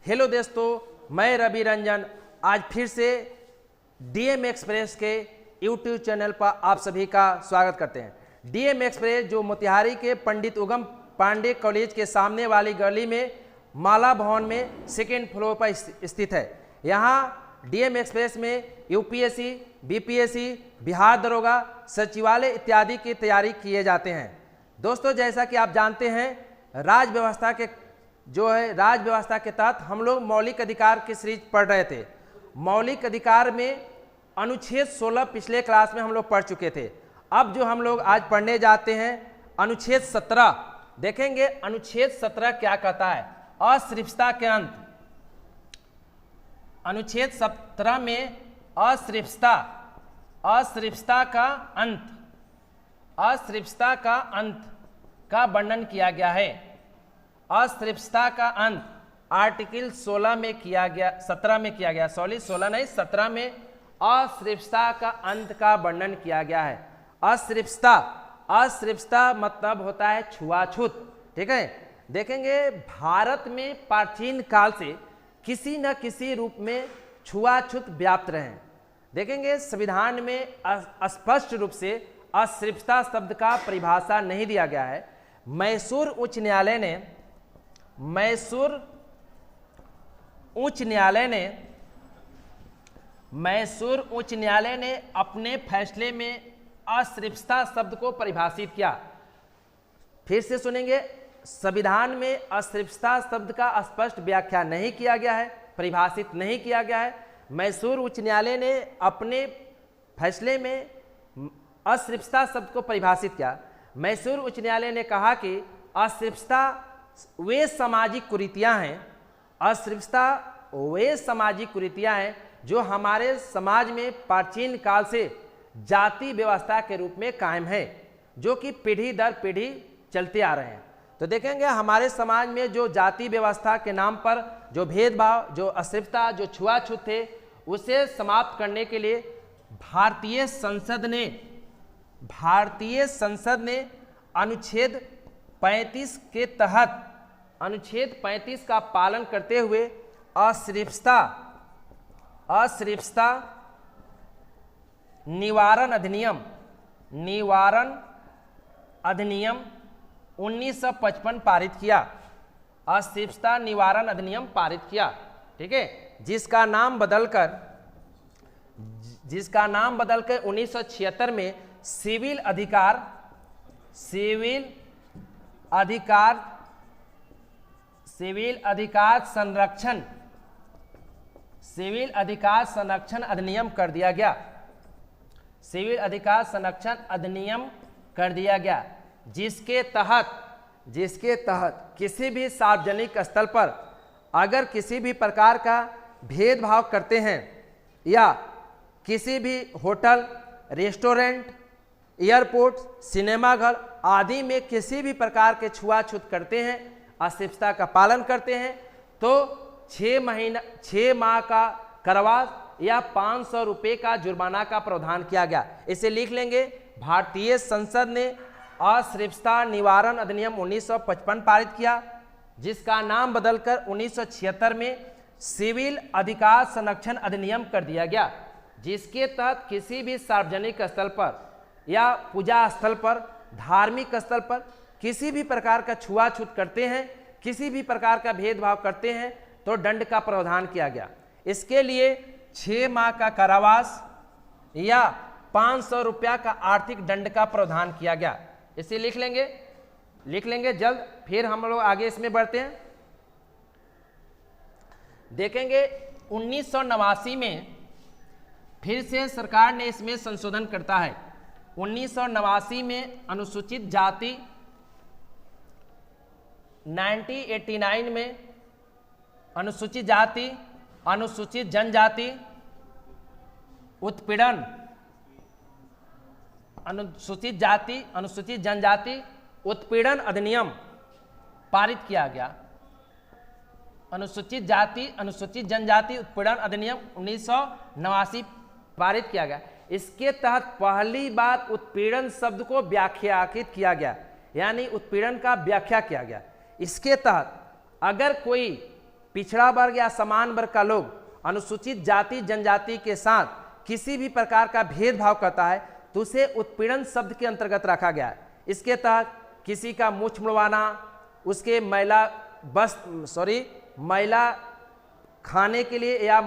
Hello दोस्तों, मैं रवि रंजन आज फिर से डीएम एक्सप्रेस के यूट्यूब चैनल पर आप सभी का स्वागत करते हैं। डीएम एक्सप्रेस जो मोतिहारी के पंडित उगम पांडे कॉलेज के सामने वाली गली में माला भवन में सेकेंड फ्लोर पर स्थित है। यहाँ डीएम एक्सप्रेस में यूपीएससी, बीपीएससी, बिहार दरोगा, सचिवालय इत्यादि की तैयारी किए जाते हैं। दोस्तों, जैसा कि आप जानते हैं, राज व्यवस्था के तहत हम लोग मौलिक अधिकार की सीरीज पढ़ रहे थे। मौलिक अधिकार में अनुच्छेद 16 पिछले क्लास में हम लोग पढ़ चुके थे। अब जो हम लोग आज पढ़ने जाते हैं अनुच्छेद 17 देखेंगे। अनुच्छेद 17 क्या कहता है? अस्पृश्यता के अंत। अनुच्छेद 17 में अस्पृश्यता का अंत का वर्णन किया गया है। अस्पृश्यता का अंत आर्टिकल 17 में किया गया। 17 में अस्पृश्यता का अंत का वर्णन किया गया है। अस्पृश्यता मतलब होता है छुआछूत। ठीक है, देखेंगे भारत में प्राचीन काल से किसी न किसी रूप में छुआछूत व्याप्त रहे। देखेंगे संविधान में स्पष्ट रूप से अस्पृश्यता शब्द का परिभाषा नहीं दिया गया है। मैसूर उच्च न्यायालय ने अपने फैसले में अस्पृश्यता शब्द को परिभाषित किया। फिर से सुनेंगे, संविधान में अस्पृश्यता शब्द का स्पष्ट व्याख्या नहीं किया गया है, परिभाषित नहीं किया गया है। मैसूर उच्च न्यायालय ने अपने फैसले में अस्पृश्यता शब्द को परिभाषित किया। मैसूर उच्च न्यायालय ने कहा कि अस्पृश्यता वे सामाजिक कुरीतियां हैं जो हमारे समाज में प्राचीन काल से जाति व्यवस्था के रूप में कायम है, जो कि पीढ़ी दर पीढ़ी चलते आ रहे हैं। तो देखेंगे हमारे समाज में जो जाति व्यवस्था के नाम पर जो भेदभाव, जो अस्पृश्यता, जो छुआछूत थे, उसे समाप्त करने के लिए भारतीय संसद ने अनुच्छेद 35 के तहत अनुच्छेद 35 का पालन करते हुए अस्पृश्यता निवारण अधिनियम 1955 पारित किया। अस्पृश्यता निवारण अधिनियम पारित किया। ठीक है, जिसका नाम बदलकर 1976 में सिविल अधिकार संरक्षण अधिनियम कर दिया गया। सिविल अधिकार संरक्षण अधिनियम कर दिया गया, जिसके तहत किसी भी सार्वजनिक स्थल पर अगर किसी भी प्रकार का भेदभाव करते हैं या किसी भी होटल, रेस्टोरेंट, एयरपोर्ट, सिनेमाघर आदि में किसी भी प्रकार के छुआछूत करते हैं, अस्पृश्यता का पालन करते हैं, तो 6 माह का कारावास या 500 रुपये का जुर्माना का प्रावधान किया गया। इसे लिख लेंगे। भारतीय संसद ने अस्पृश्यता निवारण अधिनियम 1955 पारित किया, जिसका नाम बदलकर 1976 में सिविल अधिकार संरक्षण अधिनियम कर दिया गया, जिसके तहत किसी भी सार्वजनिक स्थल पर या पूजा स्थल पर, धार्मिक स्थल पर किसी भी प्रकार का छुआछूत करते हैं, किसी भी प्रकार का भेदभाव करते हैं, तो दंड का प्रावधान किया गया। इसके लिए 6 माह का कारावास या 500 रुपया का आर्थिक दंड का प्रावधान किया गया। इसे लिख लेंगे जल्द। फिर हम लोग आगे इसमें बढ़ते हैं। देखेंगे 1989 में फिर से सरकार ने इसमें संशोधन करता है। 1989 में अनुसूचित जाति 1989 में अनुसूचित जाति, अनुसूचित जनजाति उत्पीड़न, अनुसूचित जाति, अनुसूचित जनजाति उत्पीड़न अधिनियम पारित किया गया। अनुसूचित जाति, अनुसूचित जनजाति उत्पीड़न अधिनियम 1989 पारित किया गया। इसके तहत पहली बार उत्पीड़न शब्द को व्याख्यायित किया गया, यानी उत्पीड़न का व्याख्या किया गया। इसके तहत अगर कोई पिछड़ा वर्ग या समान वर्ग का लोग अनुसूचित जाति जनजाति के साथ किसी भी प्रकार का भेदभाव करता है तो उसे उत्पीड़न शब्द के अंतर्गत रखा गया है। इसके तहत किसी का मूछ मुड़वाना, उसके मैला खाने के लिए या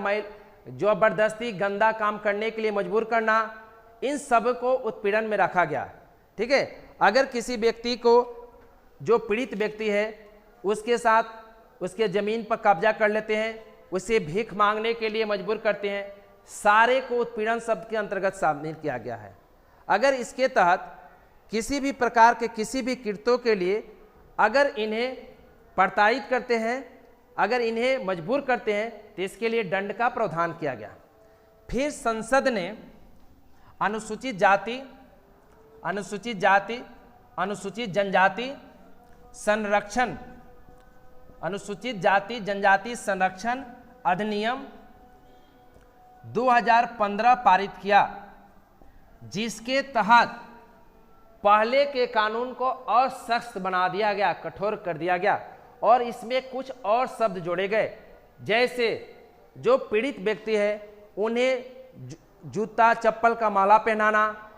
जबरदस्ती गंदा काम करने के लिए मजबूर करना, इन सब को उत्पीड़न में रखा गया। ठीक है, अगर किसी व्यक्ति को, जो पीड़ित व्यक्ति है, उसके साथ उसके ज़मीन पर कब्जा कर लेते हैं, उसे भीख मांगने के लिए मजबूर करते हैं, सारे को उत्पीड़न शब्द के अंतर्गत शामिल किया गया है। अगर इसके तहत किसी भी प्रकार के किसी भी कृत्यों के लिए अगर इन्हें प्रताड़ित करते हैं, अगर इन्हें मजबूर करते हैं तो इसके लिए दंड का प्रावधान किया गया। फिर संसद ने अनुसूचित जाति, अनुसूचित जनजाति संरक्षण, अनुसूचित जाति जनजाति संरक्षण अधिनियम 2015 पारित किया, जिसके तहत पहले के कानून को और सख्त बना दिया गया, कठोर कर दिया गया और इसमें कुछ और शब्द जोड़े गए, जैसे जो पीड़ित व्यक्ति है उन्हें जूता चप्पल का माला पहनाना,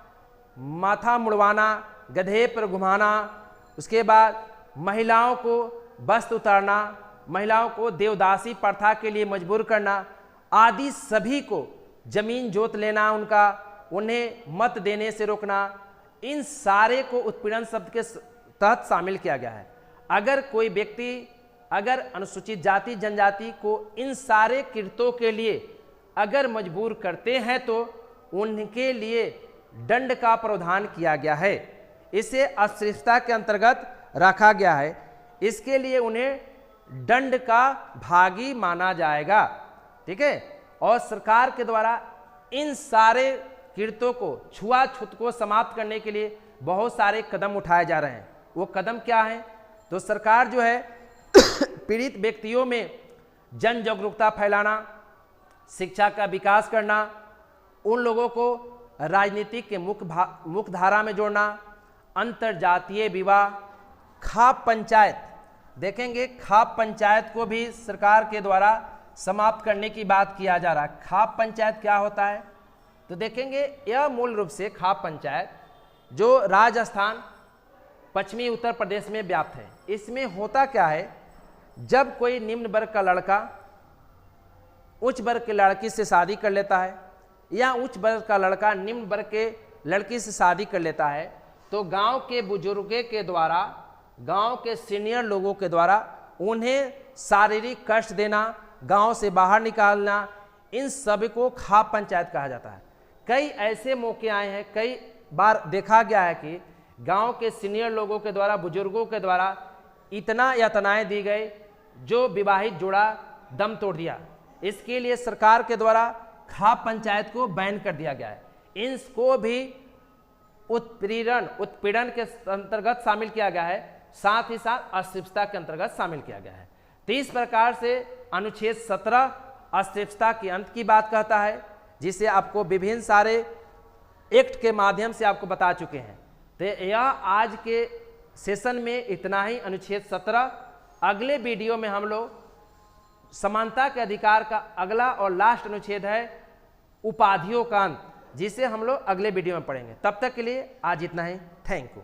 माथा मुड़वाना, गधे पर घुमाना, उसके बाद महिलाओं को वस्त्र उतारना, महिलाओं को देवदासी प्रथा के लिए मजबूर करना आदि सभी को, जमीन जोत लेना उनका, उन्हें मत देने से रोकना, इन सारे को उत्पीड़न शब्द के तहत शामिल किया गया है। अगर कोई व्यक्ति अगर अनुसूचित जाति जनजाति को इन सारे कृत्यों के लिए अगर मजबूर करते हैं तो उनके लिए दंड का प्रावधान किया गया है। इसे अस्पृश्यता के अंतर्गत रखा गया है, इसके लिए उन्हें दंड का भागी माना जाएगा। ठीक है, और सरकार के द्वारा इन सारे कृत्यों को, छुआछूत को समाप्त करने के लिए बहुत सारे कदम उठाए जा रहे हैं। वो कदम क्या हैं? तो सरकार जो है पीड़ित व्यक्तियों में जन जागरूकता फैलाना, शिक्षा का विकास करना, उन लोगों को राजनीति के मुख्य धारा में जोड़ना, अंतरजातीय विवाह, खाप पंचायत, देखेंगे खाप पंचायत को भी सरकार के द्वारा समाप्त करने की बात किया जा रहा है। खाप पंचायत क्या होता है? तो देखेंगे यह मूल रूप से खाप पंचायत जो राजस्थान, पश्चिमी उत्तर प्रदेश में व्याप्त है। इसमें होता क्या है, जब कोई निम्न वर्ग का लड़का उच्च वर्ग की लड़की से शादी कर लेता है या उच्च वर्ग का लड़का निम्न वर्ग के लड़की से शादी कर लेता है, तो गांव के बुजुर्गों के द्वारा, गांव के सीनियर लोगों के द्वारा उन्हें शारीरिक कष्ट देना, गांव से बाहर निकालना, इन सभी को खाप पंचायत कहा जाता है। कई ऐसे मौके आए हैं, कई बार देखा गया है कि गांव के सीनियर लोगों के द्वारा, बुजुर्गों के द्वारा इतना यातनाएं दी गई जो विवाहित जोड़ा दम तोड़ दिया। इसके लिए सरकार के द्वारा खाप पंचायत को बैन कर दिया गया है। इनको भी उत्पीड़न के अंतर्गत शामिल किया गया है, साथ ही साथ अस्पृश्यता के अंतर्गत शामिल किया गया है। तो इस प्रकार से अनुच्छेद 17 अस्पृश्यता के अंत की बात कहता है, जिसे आपको विभिन्न सारे एक्ट के माध्यम से आपको बता चुके हैं। तो यह आज के सेशन में इतना ही, अनुच्छेद 17। अगले वीडियो में हम लोग समानता के अधिकार का अगला और लास्ट अनुच्छेद है उपाधियों का अंत, जिसे हम लोग अगले वीडियो में पढ़ेंगे। तब तक के लिए आज इतना ही। Thank you.